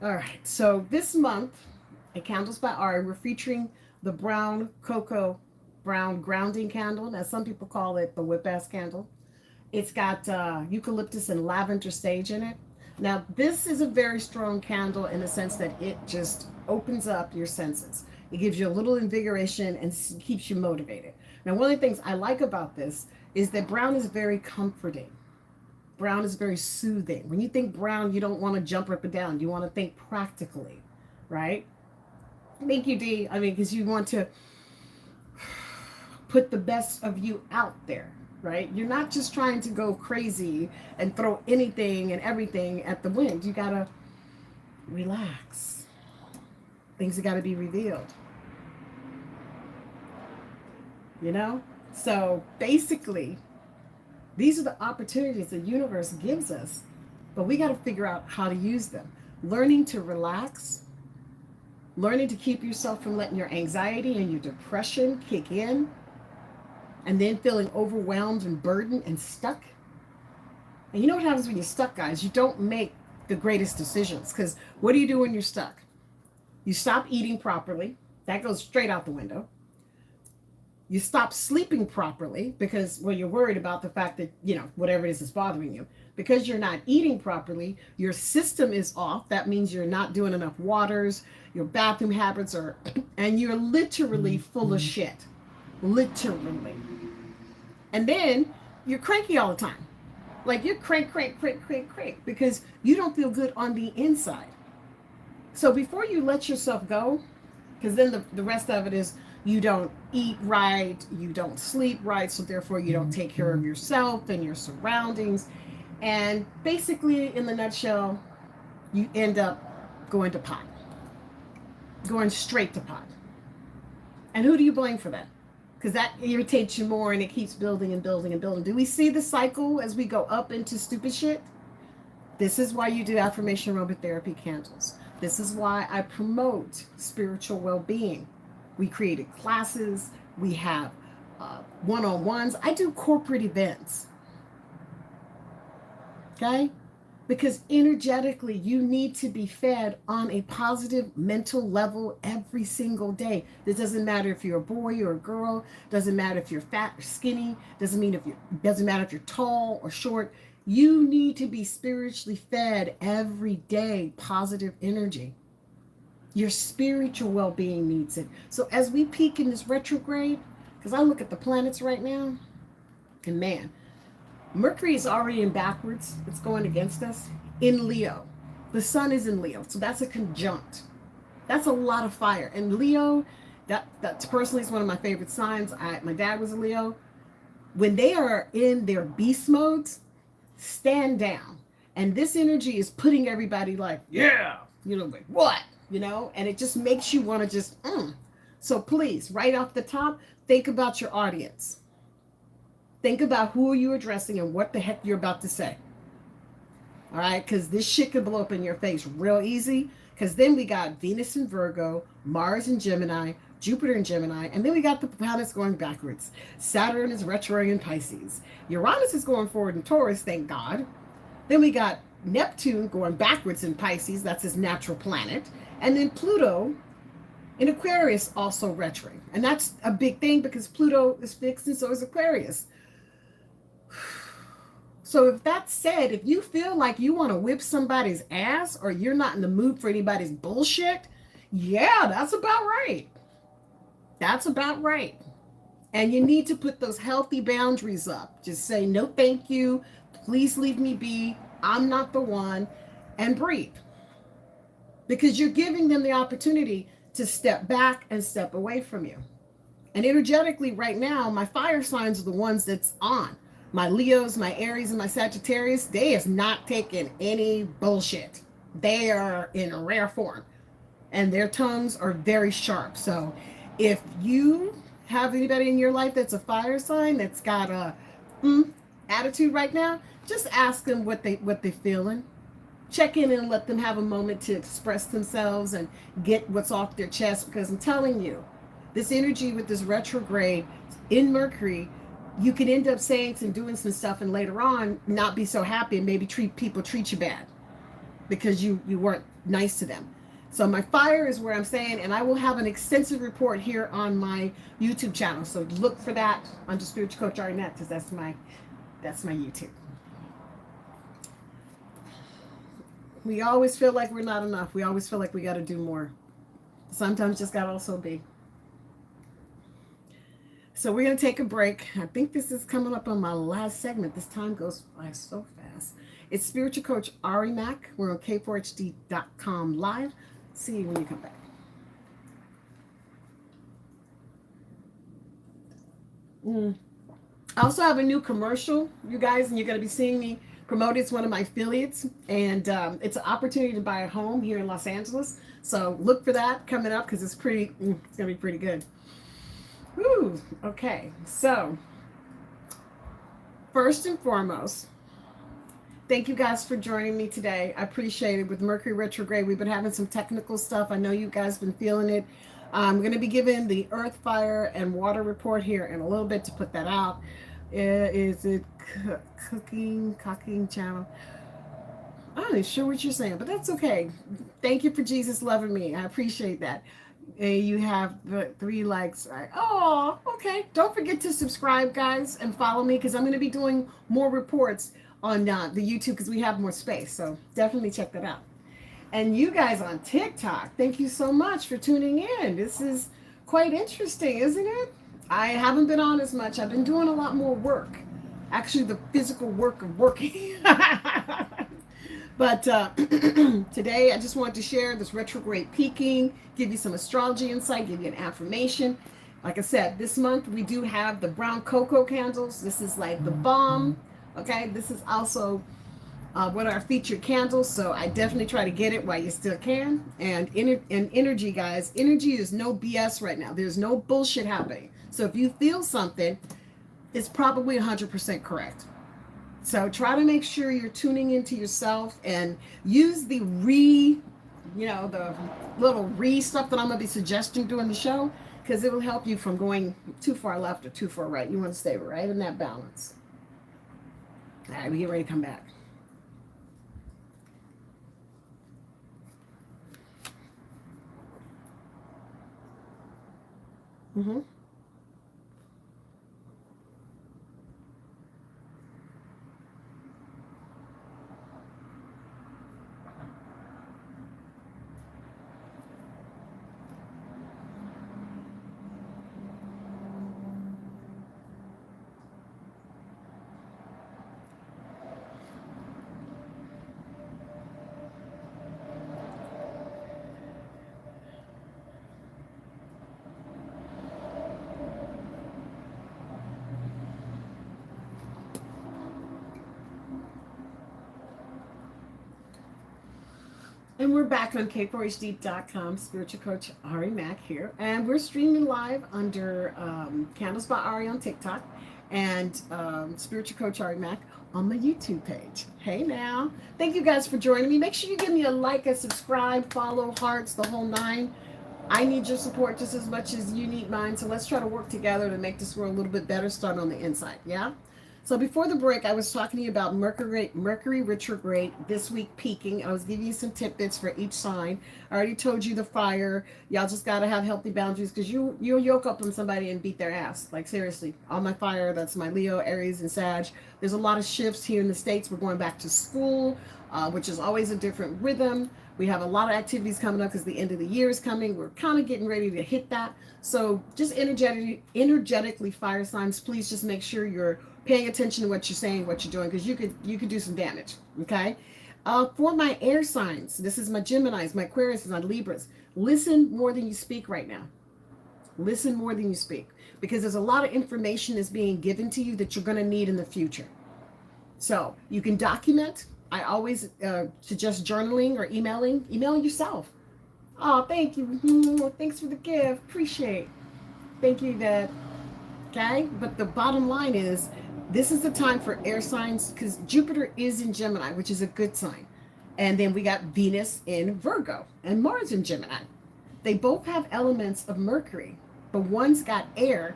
All right. So this month at Candles by Ari, we're featuring the brown cocoa brown grounding candle. Now, some people call it the whip ass candle. It's got eucalyptus and lavender sage in it. Now, this is a very strong candle in the sense that it just opens up your senses. It gives you a little invigoration and keeps you motivated. Now, one of the things I like about this is that brown is very comforting. Brown is very soothing. When you think brown, you don't want to jump up and down. You want to think practically, right? Thank you, D. I mean, because you want to put the best of you out there, right? You're not just trying to go crazy and throw anything and everything at the wind. You gotta relax. Things have got to be revealed, you know? So basically, these are the opportunities the universe gives us, but we got to figure out how to use them. Learning to relax, learning to keep yourself from letting your anxiety and your depression kick in, and then feeling overwhelmed and burdened and stuck. And you know what happens when you're stuck, guys? You don't make the greatest decisions, because what do you do when you're stuck? You stop eating properly. That goes straight out the window. You stop sleeping properly because, well, you're worried about the fact that, whatever it is bothering you. Because you're not eating properly, your system is off. That means you're not doing enough waters, your bathroom habits are, and you're literally full of shit. Literally. And then you're cranky all the time. Like you're crank, because you don't feel good on the inside. So before you let yourself go, because then the rest of it is you don't eat right, you don't sleep right, so therefore you don't take care of yourself and your surroundings. And basically, in the nutshell, you end up going to pot, going straight to pot. And who do you blame for that? Because that irritates you more and it keeps building and building and building. Do we see the cycle as we go up into stupid shit? This is why you do affirmation aromatherapy candles. This is why I promote spiritual well-being. We created classes. We have one-on-ones. I do corporate events. Okay? Because energetically, you need to be fed on a positive mental level every single day. This doesn't matter if you're a boy or a girl. Doesn't matter if you're fat or skinny. Doesn't matter if you're tall or short. You need to be spiritually fed every day, positive energy. Your spiritual well-being needs it. So as we peak in this retrograde, because I look at the planets right now, and man, Mercury is already in backwards. It's going against us in Leo. The sun is in Leo, so that's a conjunct. That's a lot of fire. And Leo, that personally is one of my favorite signs. My dad was a Leo. When they are in their beast modes, stand down. And this energy is putting everybody like, yeah, like what? And it just makes you want to So please, right off the top, think about your audience. Think about who you're addressing and what the heck you're about to say. All right, because this shit could blow up in your face real easy. Because then we got Venus in Virgo, Mars in Gemini, Jupiter in Gemini, and then we got the planets going backwards. Saturn is retrograde in Pisces. Uranus is going forward in Taurus, thank God. Then we got Neptune going backwards in Pisces, that's his natural planet. And then Pluto in Aquarius also retrograde. And that's a big thing because Pluto is fixed and so is Aquarius. So if that's said, if you feel like you want to whip somebody's ass or you're not in the mood for anybody's bullshit, yeah, that's about right. That's about right. And you need to put those healthy boundaries up. Just say, no, thank you. Please leave me be. I'm not the one. And breathe. Because you're giving them the opportunity to step back and step away from you. And energetically right now, my fire signs are the ones that's on. My Leos, my Aries, and my Sagittarius, they is not taking any bullshit. They are in rare form. And their tongues are very sharp. So if you have anybody in your life that's a fire sign that's got a attitude right now, just ask them what they feeling. Check in and let them have a moment to express themselves and get what's off their chest. Because I'm telling you, this energy with this retrograde in Mercury, you can end up saying and doing some stuff and later on not be so happy and maybe treat you bad. because you weren't nice to them. So my fire is where I'm saying, and I will have an extensive report here on my YouTube channel. So look for that under Spiritual Coach Ari Mac, because that's my YouTube. We always feel like we're not enough. We always feel like we got to do more. Sometimes just got to also be. So we're going to take a break. I think this is coming up on my last segment. This time goes by so fast. It's Spiritual Coach Ari Mac. We're on k4hd.com live. See you when you come back. I also have a new commercial, you guys, and you're going to be seeing me promote it. It's one of my affiliates, and it's an opportunity to buy a home here in Los Angeles. So look for that coming up, because it's going to be pretty good. Woo, okay, so first and foremost, thank you guys for joining me today. I appreciate it. With Mercury retrograde, we've been having some technical stuff. I know you guys been feeling it. I'm going to be giving the earth, fire, and water report here in a little bit to put that out. Is it cooking channel? I'm not sure what you're saying, but that's okay. Thank you for Jesus loving me. I appreciate that. You have the 3 likes. Oh, okay. Don't forget to subscribe, guys, and follow me, because I'm going to be doing more reports on the YouTube, because we have more space. So definitely check that out. And you guys on TikTok, thank you so much for tuning in. This is quite interesting, isn't it? I haven't been on as much. I've been doing a lot more work. Actually, the physical work of working. But today, I just wanted to share this retrograde peaking, give you some astrology insight, give you an affirmation. Like I said, this month we do have the brown cocoa candles. This is like the bomb. Okay, this is also one of our featured candles. So I definitely try to get it while you still can. And energy, guys, energy is no BS right now. There's no bullshit happening. So if you feel something, it's probably 100% correct. So try to make sure you're tuning into yourself, and use the the little stuff that I'm going to be suggesting during the show, because it will help you from going too far left or too far right. You want to stay right in that balance. All right, we get ready to come back. Mm-hmm. And we're back on k4hd.com. Spiritual Coach Ari Mac here. And we're streaming live under Candles by Ari on TikTok, and Spiritual Coach Ari Mac on my YouTube page. Hey now. Thank you guys for joining me. Make sure you give me a like, a subscribe, follow, hearts, the whole 9. I need your support just as much as you need mine. So let's try to work together to make this world a little bit better, start on the inside. Yeah? So before the break, I was talking to you about Mercury retrograde this week peaking. I was giving you some tidbits for each sign. I already told you the fire. Y'all just got to have healthy boundaries, because you'll yoke up on somebody and beat their ass. Like, seriously. On my fire, that's my Leo, Aries, and Sag. There's a lot of shifts here in the States. We're going back to school, which is always a different rhythm. We have a lot of activities coming up because the end of the year is coming. We're kind of getting ready to hit that. So just energetically, fire signs, please just make sure you're paying attention to what you're saying, what you're doing, because you could do some damage. Okay. For my air signs, this is my Geminis, my Aquarius, and my Libras. Listen more than you speak right now. Listen more than you speak, because there's a lot of information that's being given to you that you're going to need in the future. So you can document. I always suggest journaling or emailing. Email yourself. Oh, thank you. Thanks for the gift. Appreciate. Thank you, Dad. Okay. But the bottom line is, this is the time for air signs, because Jupiter is in Gemini, which is a good sign. And then we got Venus in Virgo and Mars in Gemini. They both have elements of Mercury, but one's got air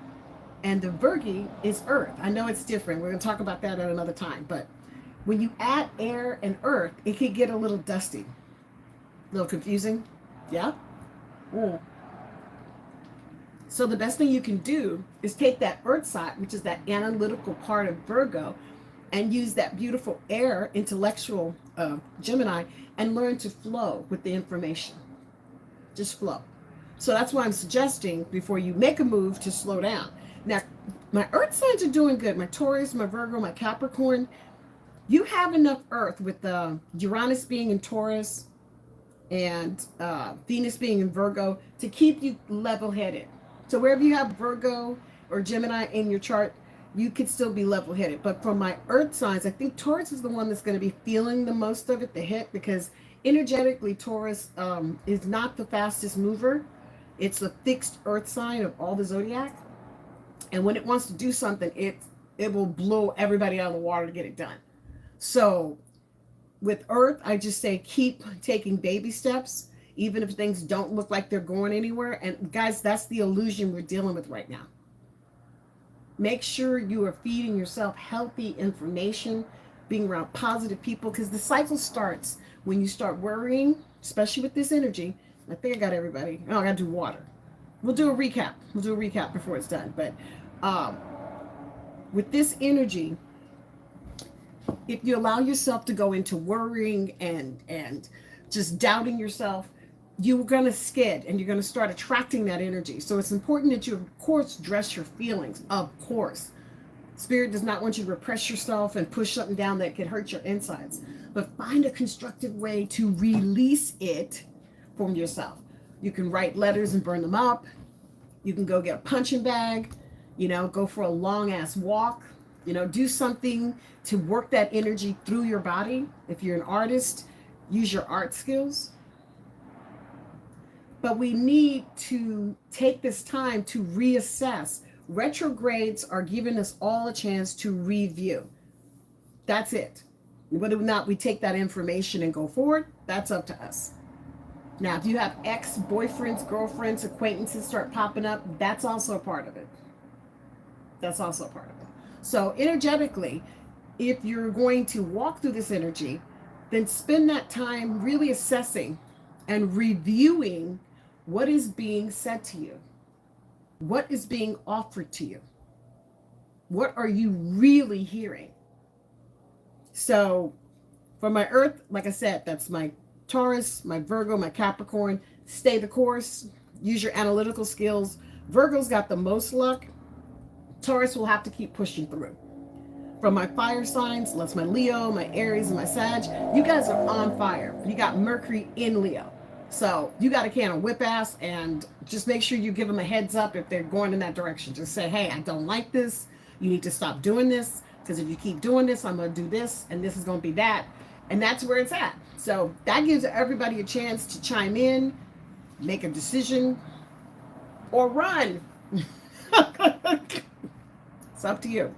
and the Virgo is earth. I know it's different. We're going to talk about that at another time, but When you add air and earth, it can get a little dusty, a little confusing. Yeah. Mm. So the best thing you can do is take that earth side, which is that analytical part of Virgo, and use that beautiful air, intellectual Gemini, and learn to flow with the information. Just flow. So that's why I'm suggesting before you make a move to slow down. Now, my earth signs are doing good. My Taurus, my Virgo, my Capricorn. You have enough earth with Uranus being in Taurus and Venus being in Virgo to keep you level headed. So wherever you have Virgo or Gemini in your chart, you could still be level headed. But for my earth signs, I think Taurus is the one that's going to be feeling the most of it, the hit, because energetically Taurus is not the fastest mover. It's the fixed earth sign of all the zodiac. And when it wants to do something, it will blow everybody out of the water to get it done. So with earth, I just say keep taking baby steps, even if things don't look like they're going anywhere. And guys, that's the illusion we're dealing with right now. Make sure you are feeding yourself healthy information, being around positive people, because the cycle starts when you start worrying, especially with this energy. I think I got everybody. Oh, I got to do water. We'll do a recap. We'll do a recap before it's done. But with this energy, if you allow yourself to go into worrying and just doubting yourself, you're going to skid and you're going to start attracting that energy. So it's important that you, of course, dress your feelings. Of course. Spirit does not want you to repress yourself and push something down that could hurt your insides. But find a constructive way to release it from yourself. You can write letters and burn them up. You can go get a punching bag, go for a long ass walk, do something to work that energy through your body. If you're an artist, use your art skills. But we need to take this time to reassess. Retrogrades are giving us all a chance to review. That's it. Whether or not we take that information and go forward, that's up to us. Now, if you have ex-boyfriends, girlfriends, acquaintances start popping up, that's also a part of it. That's also a part of it. So energetically, if you're going to walk through this energy, then spend that time really assessing and reviewing what is being said to you. What is being offered to you? What are you really hearing? So for my earth, like I said, that's my Taurus, my Virgo, my Capricorn. Stay the course. Use your analytical skills. Virgo's got the most luck. Taurus will have to keep pushing through. From my fire signs, that's my Leo, my Aries, and my Sag. You guys are on fire. You got Mercury in Leo. So you got a can of whip ass, and just make sure you give them a heads up if they're going in that direction. Just say, hey, I don't like this. You need to stop doing this, because if you keep doing this, I'm going to do this, and this is going to be that. And that's where it's at. So that gives everybody a chance to chime in, make a decision, or run. It's up to you.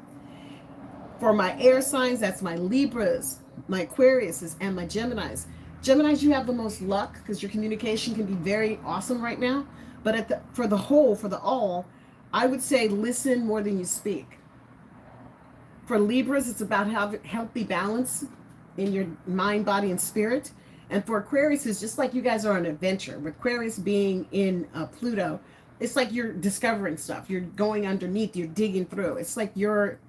For my air signs, that's my Libras, my Aquariuses, and my Geminis. Geminis, you have the most luck because your communication can be very awesome right now. But for the all, I would say listen more than you speak. For Libras, it's about having healthy balance in your mind, body, and spirit. And for Aquarius, it's just like you guys are on an adventure. With Aquarius being in Pluto, it's like you're discovering stuff. You're going underneath. You're digging through. It's like your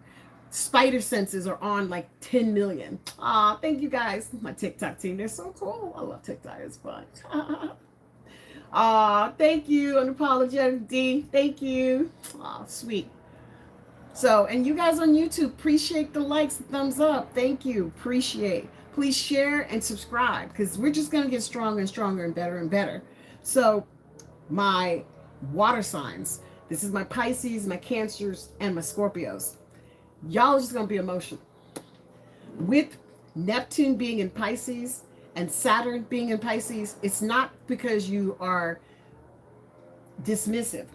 spider senses are on like 10 million. Aw, thank you guys. My TikTok team, they're so cool. I love TikTok. It's fun. Aw, thank you. Unapologetic D. Thank you. Aw, sweet. So, and you guys on YouTube, appreciate the likes, the thumbs up. Thank you. Appreciate. Please share and subscribe, because we're just going to get stronger and stronger and better. So, my water signs. This is my Pisces, my Cancers, and my Scorpios. Y'all are just going to be emotional. With Neptune being in Pisces and Saturn being in Pisces, it's not because you are dismissive,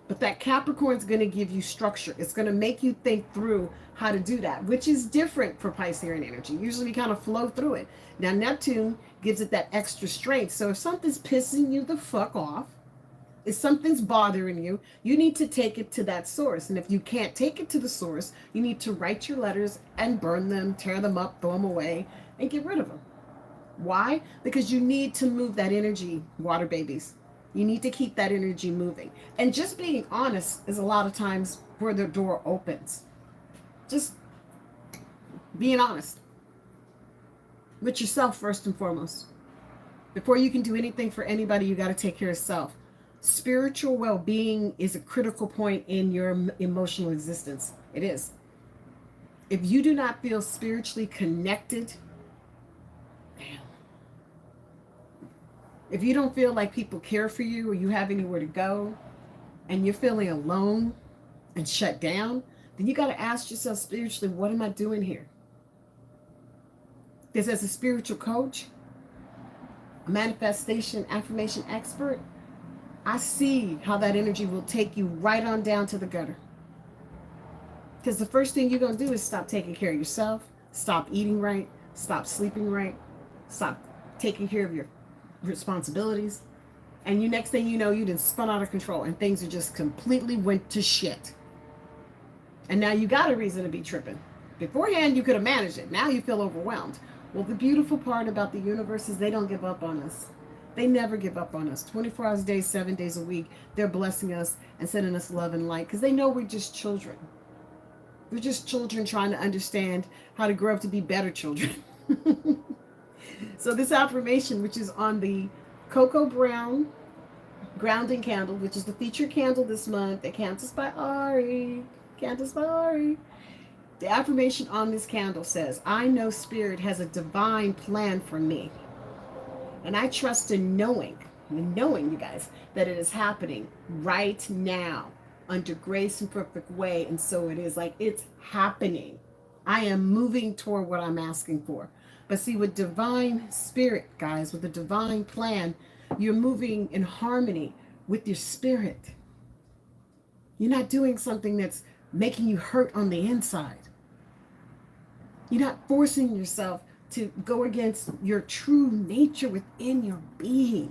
but that Capricorn is going to give you structure. It's going to make you think through how to do that, which is different for Piscean energy. Usually we kind of flow through it. Now Neptune gives it that extra strength. So if something's pissing you the fuck off, If something's bothering you, you need to take it to that source. And if you can't take it to the source, you need to write your letters and burn them, tear them up, throw them away, and get rid of them. Why? Because you need to move that energy, water babies. You need to keep that energy moving. And just being honest is a lot of times where the door opens. Just being honest with yourself first and foremost. Before you can do anything for anybody, you got to take care of self. Spiritual well-being is a critical point in your emotional existence. It is. If you do not feel spiritually connected, if you don't feel like people care for you or you have anywhere to go, and you're feeling alone and shut down, then you got to ask yourself spiritually, what am I doing here? Because as a spiritual coach, a manifestation affirmation expert, I see how that energy will take you right on down to the gutter. Because the first thing you're going to do is stop taking care of yourself, stop eating right, stop sleeping right, stop taking care of your responsibilities. And you next thing you know, you done spun out of control and things are just completely went to shit. And now you got a reason to be tripping. Beforehand, you could have managed it. Now you feel overwhelmed. Well, the beautiful part about the universe is they don't give up on us. They never give up on us. 24 hours a day, 7 days a week, they're blessing us and sending us love and light because they know we're just children. We're just children trying to understand how to grow up to be better children. So this affirmation, which is on the Cocoa Brown Grounding Candle, which is the featured candle this month, the Cantus by Ari. Cantus by Ari. The affirmation on this candle says, I know Spirit has a divine plan for me. And I trust in knowing, you guys, that it is happening right now under grace and perfect way. And so it is, like, it's happening. I am moving toward what I'm asking for. But see, with divine spirit, guys, with the divine plan, you're moving in harmony with your spirit. You're not doing something that's making you hurt on the inside. You're not forcing yourself to go against your true nature within your being.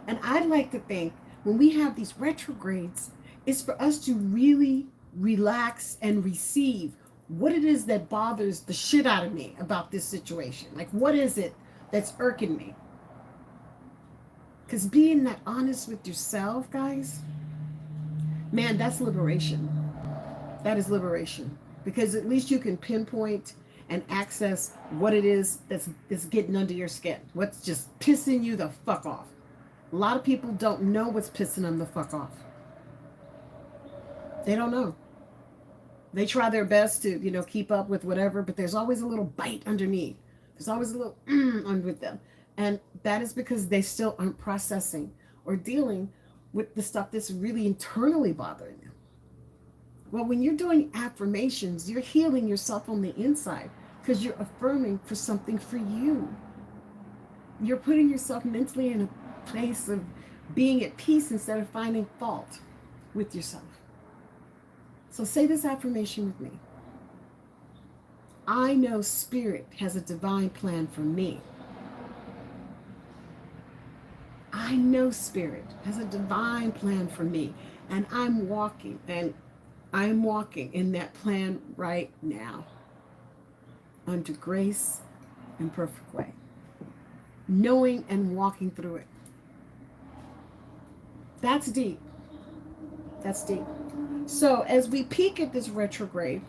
And I'd like to think when we have these retrogrades, it's for us to really relax and receive what it is that bothers the shit out of me about this situation. Like, what is it that's irking me? Because being that honest with yourself, guys, man, that's liberation. That is liberation. Because at least you can pinpoint and access what it is that's getting under your skin. What's just pissing you the fuck off. A lot of people don't know what's pissing them the fuck off. They don't know. They try their best to, keep up with whatever, but there's always a little bite underneath. There's always a little on with them. And that is because they still aren't processing or dealing with the stuff that's really internally bothering them. Well, when you're doing affirmations, you're healing yourself on the inside because you're affirming for something for you. You're putting yourself mentally in a place of being at peace instead of finding fault with yourself. So say this affirmation with me. I know Spirit has a divine plan for me. I know Spirit has a divine plan for me. And I'm walking in that plan right now. Under grace and perfect way. Knowing and walking through it. That's deep. That's deep. So as we peek at this retrograde,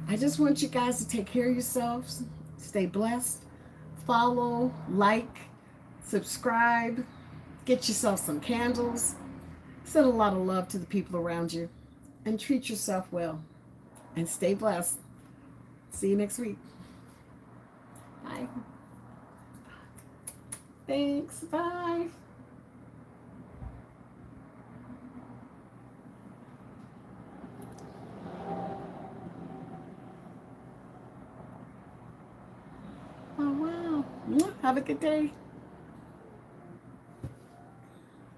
I just want you guys to take care of yourselves, stay blessed, follow, like, subscribe, get yourself some candles, send a lot of love to the people around you, and treat yourself well, and stay blessed. See you next week. Bye. Thanks. Bye. Oh, wow. Have a good day.